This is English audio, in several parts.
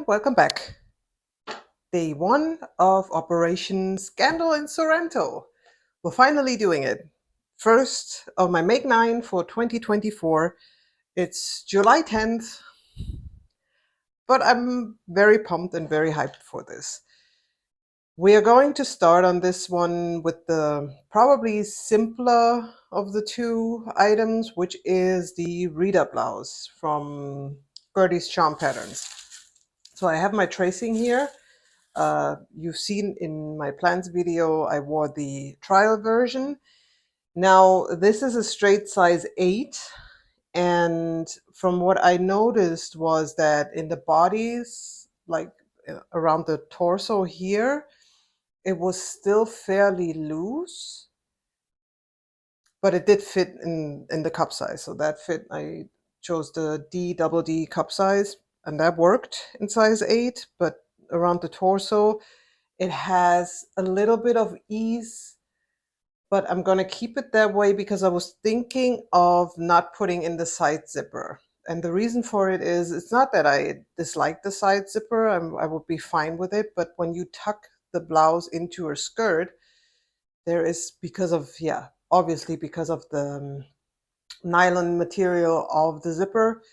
welcome back. Day 1 of Operation Scandal in Sorrento. We're finally doing it. First of my Make 9 for 2024. It's July 10th, but I'm very pumped and very hyped for this. We are going to start on this one with the probably simpler of the two items, which is the Rita blouse from Gertie's Charm Patterns. So I have my tracing here. You've seen in my plans video, I wore the trial version. Now, this is a straight size 8. And from what I noticed was that in the bodies, like around the torso here, it was still fairly loose, but it did fit in the cup size. So that fit, I chose the D cup size, and that worked in size 8, but around the torso, it has a little bit of ease, but I'm going to keep it that way because I was thinking of not putting in the side zipper. And the reason for it is, it's not that I dislike the side zipper, I would be fine with it, but when you tuck the blouse into a skirt, there is, because of, obviously because of the nylon material of the zipper,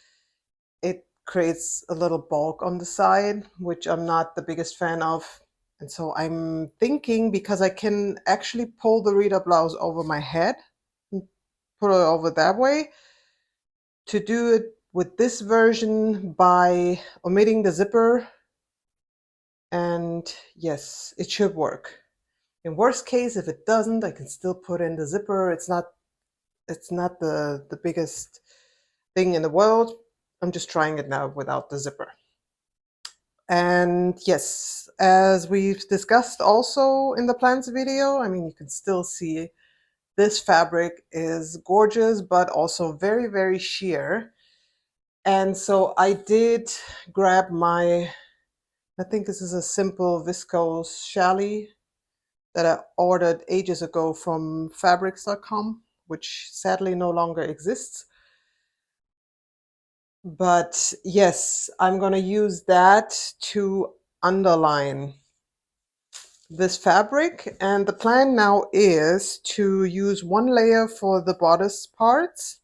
it creates a little bulk on the side, which I'm not the biggest fan of. And so I'm thinking, because I can actually pull the Rita blouse over my head and put it over that way, to do it with this version by omitting the zipper. And yes, it should work. In worst case, if it doesn't, I can still put in the zipper. It's not the biggest thing in the world. I'm just trying it now without the zipper. And yes, as we've discussed also in the plans video, I mean, you can still see this fabric is gorgeous, but also very, very sheer. And so I did grab I think this is a simple viscose challis that I ordered ages ago from fabrics.com, which sadly no longer exists. But yes, I'm going to use that to underline this fabric. And the plan now is to use one layer for the bodice parts,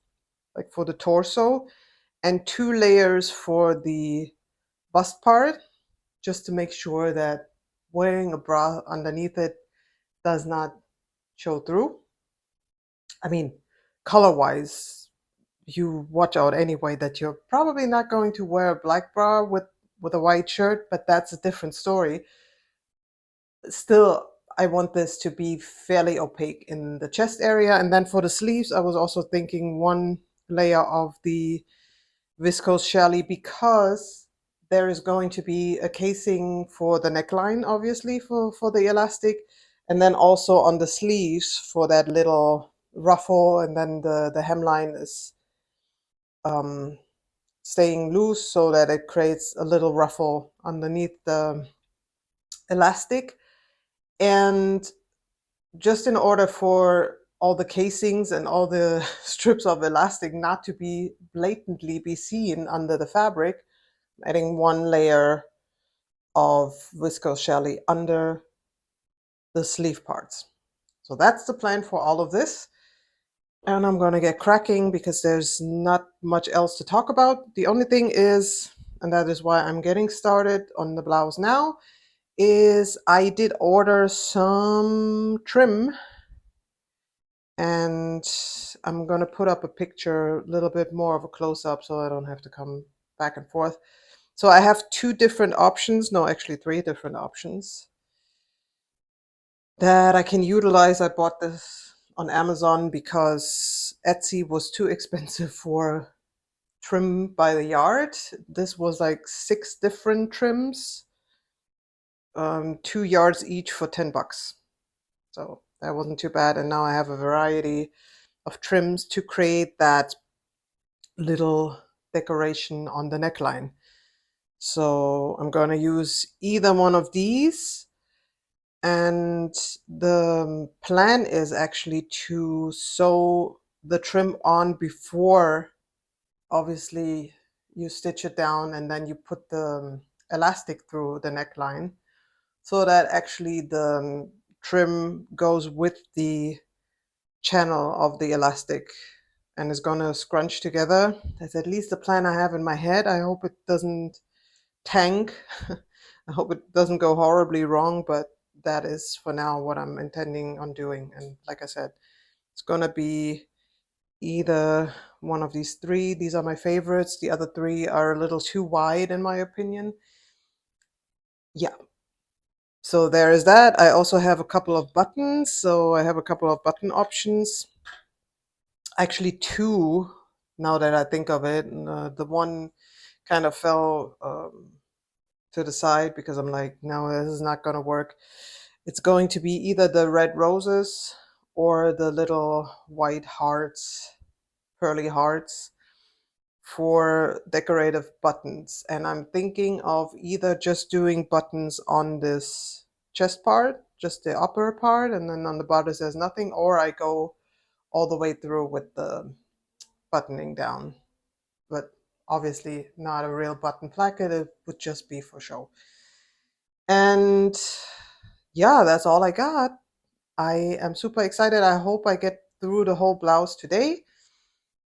like for the torso, and 2 layers for the bust part, just to make sure that wearing a bra underneath it does not show through. I mean, color-wise, you watch out anyway that you're probably not going to wear a black bra with a white shirt, but that's a different story. Still, I want this to be fairly opaque in the chest area. And then for the sleeves, I was also thinking 1 layer of the viscose challis, because there is going to be a casing for the neckline, obviously, for the elastic, and then also on the sleeves for that little ruffle, and then the hemline is staying loose so that it creates a little ruffle underneath the elastic. And just in order for all the casings and all the strips of elastic not to be blatantly be seen under the fabric, I'm adding 1 layer of viscose challis under the sleeve parts. So that's the plan for all of this. And I'm going to get cracking because there's not much else to talk about. The only thing is, and that is why I'm getting started on the blouse now, is I did order some trim, and I'm going to put up a picture, a little bit more of a close-up so I don't have to come back and forth. So I have 2 different options, no, actually 3 different options that I can utilize. I bought this on Amazon because Etsy was too expensive for trim by the yard. This was like 6 different trims, 2 yards each for $10. So that wasn't too bad. And now I have a variety of trims to create that little decoration on the neckline. So I'm going to use either one of these. And the plan is actually to sew the trim on before, obviously, you stitch it down, and then you put the elastic through the neckline so that actually the trim goes with the channel of the elastic and is gonna scrunch together. That's at least the plan I have in my head. I hope it doesn't tank. I hope it doesn't go horribly wrong, but that is for now what I'm intending on doing. And like I said, it's gonna be either one of these three. These are my favorites. The other three are a little too wide in my opinion. Yeah. So there is that. I also have a couple of buttons. So I have a couple of button options. Actually two, now that I think of it. The one kind of fell to the side because I'm like, no, this is not going to work. It's going to be either the red roses or the little white hearts, pearly hearts for decorative buttons. And I'm thinking of either just doing buttons on this chest part, just the upper part, and then on the bodice there's nothing, or I go all the way through with the buttoning down. But obviously not a real button placket, it would just be for show. And yeah, that's all I got. I am super excited. I hope I get through the whole blouse today.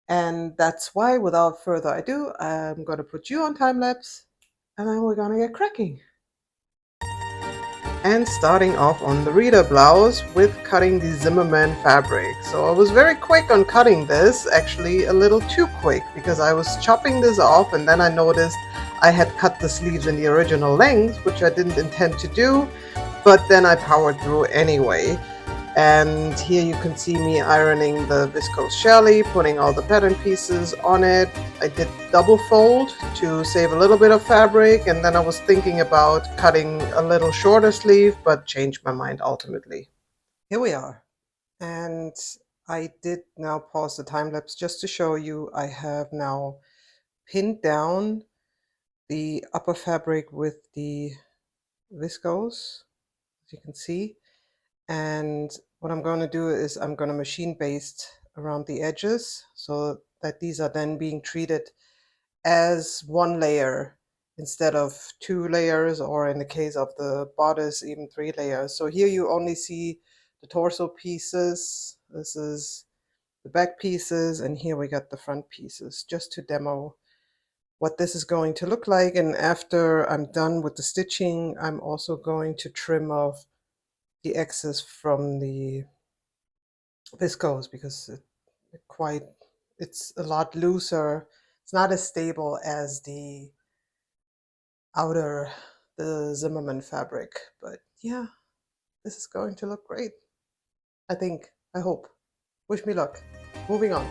And that's why, without further ado, I'm going to put you on time lapse and then we're going to get cracking. And starting off on the Rita blouse with cutting the Zimmermann fabric. So I was very quick on cutting this, actually a little too quick, because I was chopping this off and then I noticed I had cut the sleeves in the original length, which I didn't intend to do, but then I powered through anyway. And here you can see me ironing the viscose challis, putting all the pattern pieces on it. I did double fold to save a little bit of fabric, and then I was thinking about cutting a little shorter sleeve, but changed my mind ultimately. Here we are. And I did now pause the time lapse just to show you I have now pinned down the upper fabric with the viscose, as you can see. And what I'm going to do is I'm going to machine baste around the edges so that these are then being treated as one layer instead of two layers, or in the case of the bodice, even three layers. So here you only see the torso pieces. This is the back pieces, and here we got the front pieces, just to demo what this is going to look like. And after I'm done with the stitching, I'm also going to trim off the excess from the viscose because it's a lot looser. It's not as stable as the outer, the Zimmermann fabric, but yeah, this is going to look great. I think, I hope. Wish me luck. Moving on.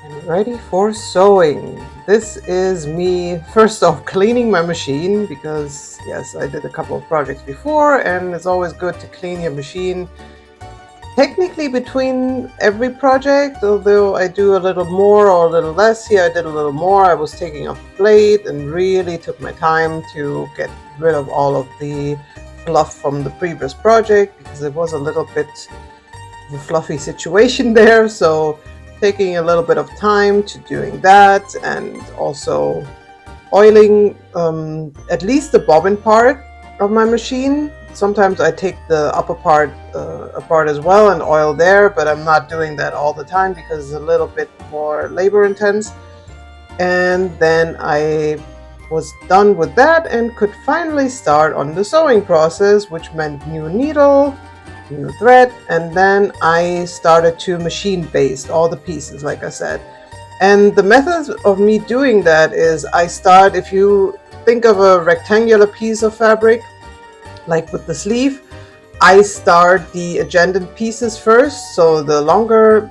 And ready for sewing. This is me first off cleaning my machine because yes, I did a couple of projects before and it's always good to clean your machine. Technically between every project, although I do a little more or a little less. Here I did a little more. I was taking off the blade and really took my time to get rid of all of the fluff from the previous project because it was a little bit of a fluffy situation there. So taking a little bit of time to doing that, and also oiling at least the bobbin part of my machine. Sometimes I take the upper part apart as well and oil there, but I'm not doing that all the time because it's a little bit more labor intense. And then I was done with that and could finally start on the sewing process, which meant new needle, new thread, and then I started to machine baste all the pieces, like I said. And the method of me doing that is I start, if you think of a rectangular piece of fabric, like with the sleeve, I start the adjacent pieces first, so the longer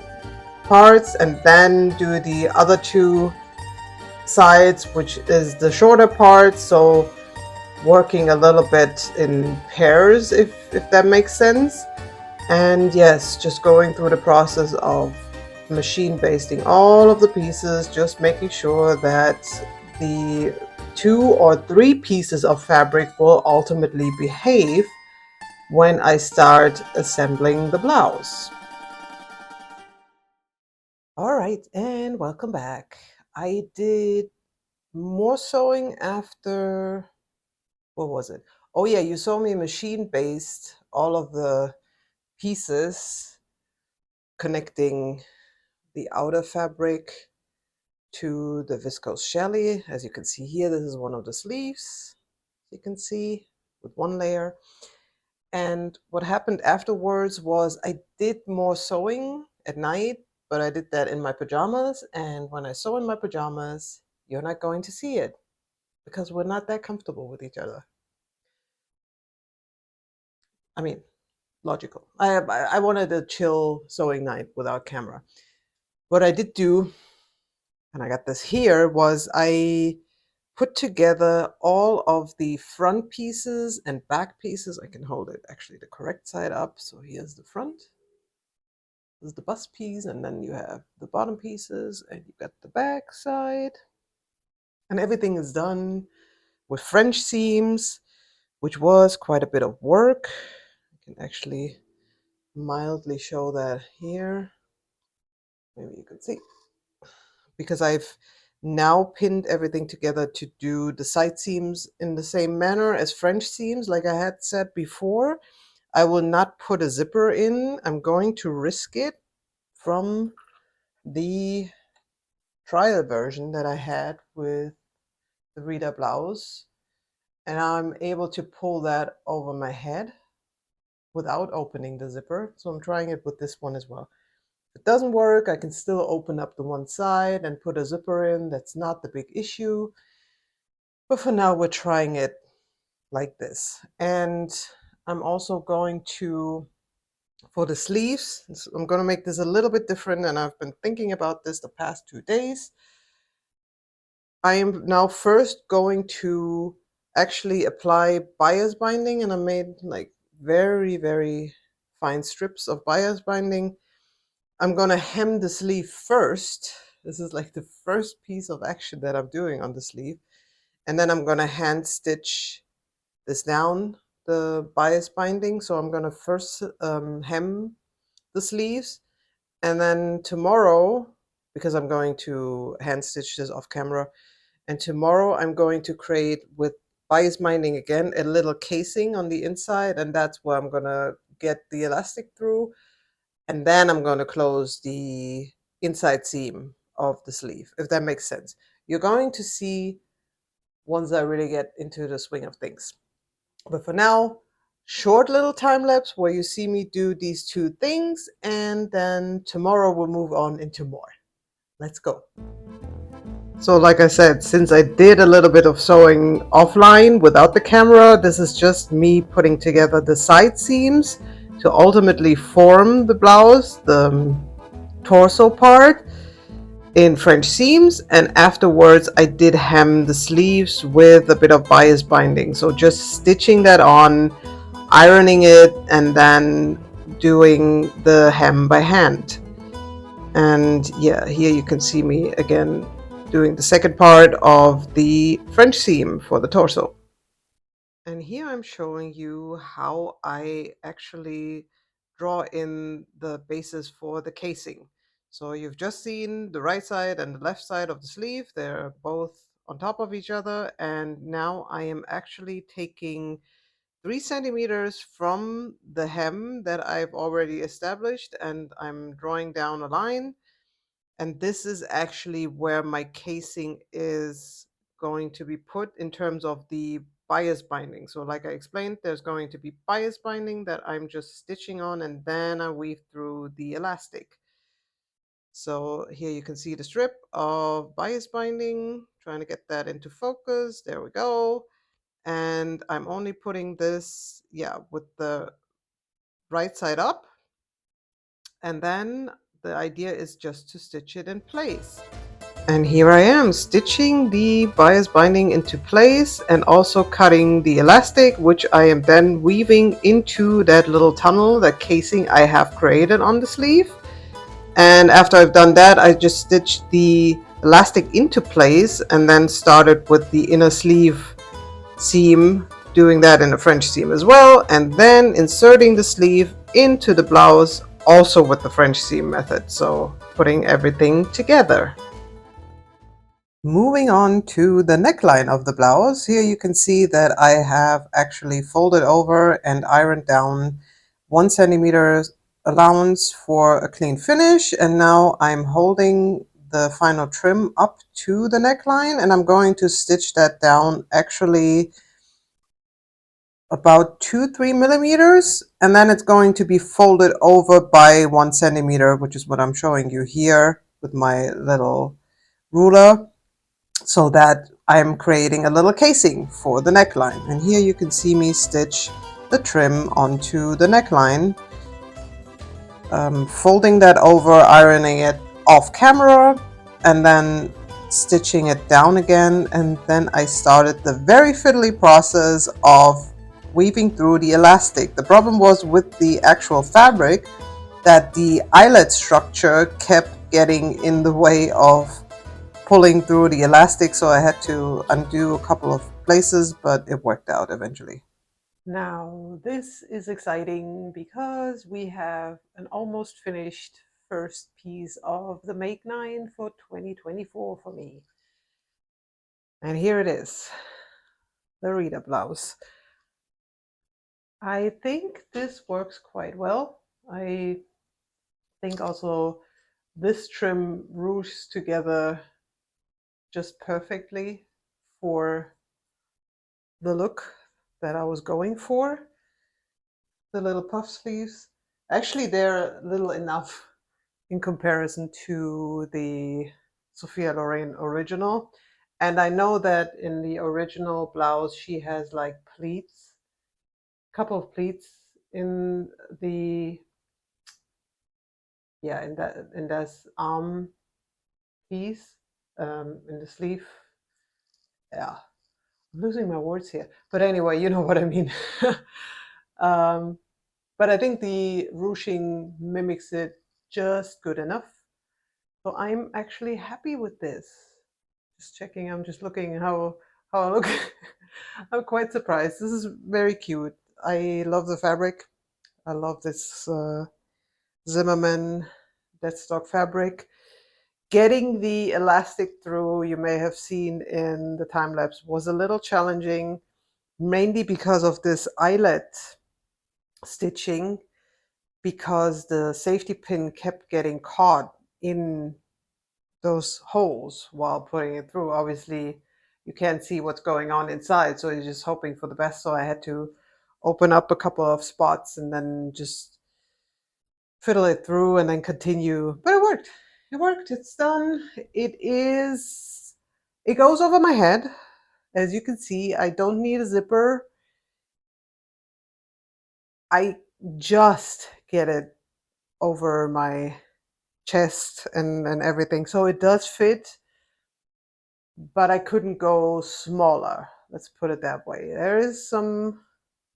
parts, and then do the other two sides, which is the shorter part. So working a little bit in pairs, if that makes sense. And yes, just going through the process of machine basting all of the pieces, just making sure that the 2 or 3 pieces of fabric will ultimately behave when I start assembling the blouse. All right, and welcome back. I did more sewing after what was it? Oh yeah, you saw me machine based all of the pieces connecting the outer fabric to the viscose challis. As you can see here, this is one of the sleeves, you can see, with one layer. And what happened afterwards was I did more sewing at night, but I did that in my pajamas. And when I sew in my pajamas, you're not going to see it because we're not that comfortable with each other. I mean, logical. I wanted a chill sewing night without camera. What I did do, and I got this here, was I put together all of the front pieces and back pieces. I can hold it actually the correct side up. So here's the front. This is the bust piece, and then you have the bottom pieces, and you got the back side. And everything is done with French seams, which was quite a bit of work. I can actually mildly show that here. Maybe you can see. Because I've now pinned everything together to do the side seams in the same manner as French seams, like I had said before. I will not put a zipper in. I'm going to risk it from the trial version that I had with the Rita blouse. And I'm able to pull that over my head without opening the zipper. So I'm trying it with this one as well. If it doesn't work, I can still open up the one side and put a zipper in. That's not the big issue. But for now, we're trying it like this. And I'm also going to, for the sleeves, I'm going to make this a little bit different. And I've been thinking about this the past 2 days. I am now first going to actually apply bias binding. And I made like very, very fine strips of bias binding. I'm going to hem the sleeve first. This is like the first piece of action that I'm doing on the sleeve. And then I'm going to hand stitch this down, the bias binding. So I'm going to first hem the sleeves. And then tomorrow, because I'm going to hand stitch this off camera, and tomorrow I'm going to create with bias binding again a little casing on the inside. And that's where I'm going to get the elastic through. And then I'm going to close the inside seam of the sleeve, if that makes sense. You're going to see once I really get into the swing of things. But for now, short little time lapse where you see me do these 2 things, and then tomorrow we'll move on into more. Let's go. So like I said, since I did a little bit of sewing offline without the camera, this is just me putting together the side seams to ultimately form the blouse, the torso part, in French seams. And afterwards I did hem the sleeves with a bit of bias binding. So just stitching that on, ironing it, and then doing the hem by hand. And yeah, here you can see me again doing the second part of the French seam for the torso. And here I'm showing you how I actually draw in the bases for the casing. So you've just seen the right side and the left side of the sleeve. They're both on top of each other. And now I am actually taking 3 centimeters from the hem that I've already established, and I'm drawing down a line. And this is actually where my casing is going to be put in terms of the bias binding. So like I explained, there's going to be bias binding that I'm just stitching on, and then I weave through the elastic. So here you can see the strip of bias binding, trying to get that into focus. There we go. And I'm only putting this, yeah, with the right side up. And then the idea is just to stitch it in place. And here I am stitching the bias binding into place and also cutting the elastic, which I am then weaving into that little tunnel, that casing I have created on the sleeve. And after I've done that, I just stitched the elastic into place and then started with the inner sleeve seam, doing that in a French seam as well, and then inserting the sleeve into the blouse also with the French seam method. So putting everything together. Moving on to the neckline of the blouse. Here you can see that I have actually folded over and ironed down 1 centimeter allowance for a clean finish. And now I'm holding the final trim up to the neckline, and I'm going to stitch that down actually about 2-3 millimeters, and then it's going to be folded over by 1 centimeter, which is what I'm showing you here with my little ruler, so that I'm creating a little casing for the neckline. And here you can see me stitch the trim onto the neckline, folding that over, ironing it off camera, and then stitching it down again. And then I started the very fiddly process of weaving through the elastic. The problem was with the actual fabric that the eyelet structure kept getting in the way of pulling through the elastic, so I had to undo a couple of places, but it worked out eventually. Now, this is exciting because we have an almost finished first piece of the Make 9 for 2024 for me. And here it is, the Rita blouse. I think this works quite well. I think also this trim ruches together just perfectly for the look that I was going for. The little puff sleeves, actually they're little enough in comparison to the Sophia Loren original. And I know that in the original blouse she has like pleats, a couple of pleats in the, yeah, in that arm piece, in the sleeve. Yeah, I'm losing my words here, but anyway, you know what I mean. But I think the ruching mimics it just good enough. So I'm actually happy with this. Just checking, I'm just looking how I look. I'm quite surprised. This is very cute. I love the fabric. I love this Zimmermann deadstock fabric. Getting the elastic through, you may have seen in the time lapse, was a little challenging, mainly because of this eyelet stitching, because the safety pin kept getting caught in those holes while putting it through. Obviously, you can't see what's going on inside, so you're just hoping for the best. So I had to open up a couple of spots and then just fiddle it through and then continue. But it worked. It worked. It's done. It goes over my head. As you can see, I don't need a zipper. I just get it over my chest and everything. So it does fit, but I couldn't go smaller. Let's put it that way. There is some,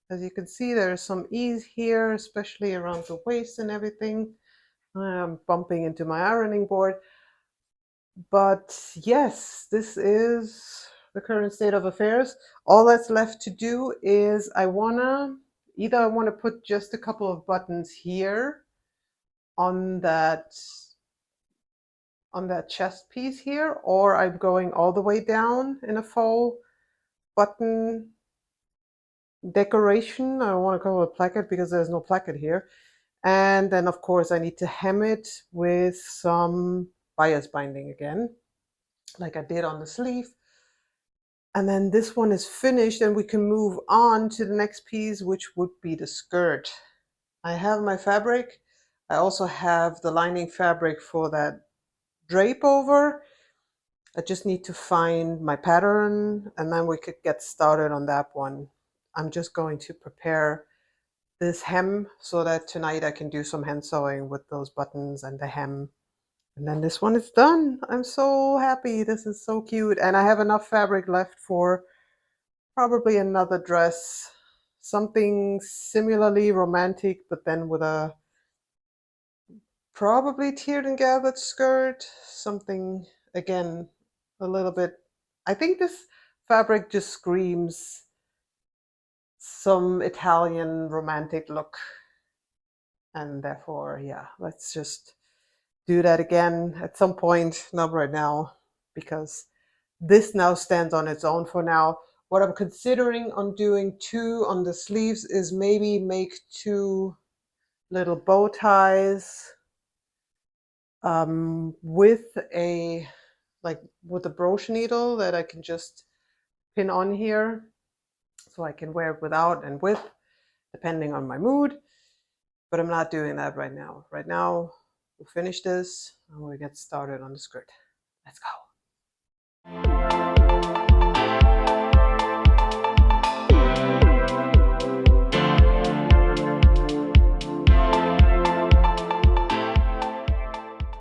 as you can see, there's some ease here, especially around the waist and everything. I'm bumping into my ironing board. But yes, this is the current state of affairs. All that's left to do is I want to put just a couple of buttons here on that chest piece here, or I'm going all the way down in a faux button decoration. I don't want to call it a placket because there's no placket here. And then of course I need to hem it with some bias binding again, like I did on the sleeve. And then this one is finished and we can move on to the next piece, which would be the skirt. I have my fabric. I also have the lining fabric for that drape over. I just need to find my pattern and then we could get started on that one. I'm just going to prepare this hem so that tonight I can do some hand sewing with those buttons and the hem. And then this one is done. I'm so happy. This is so cute. And I have enough fabric left for probably another dress. Something similarly romantic, but then with a probably tiered and gathered skirt. Something, again, a little bit. I think this fabric just screams some Italian romantic look. And therefore, yeah, let's just do that again at some point, not right now, because this now stands on its own for now. What I'm considering on doing too on the sleeves is maybe make 2 little bow ties with a brooch needle that I can just pin on here, so I can wear it without and with, depending on my mood. But I'm not doing that right now. Right now, we'll finish this and we'll get started on the skirt. Let's go.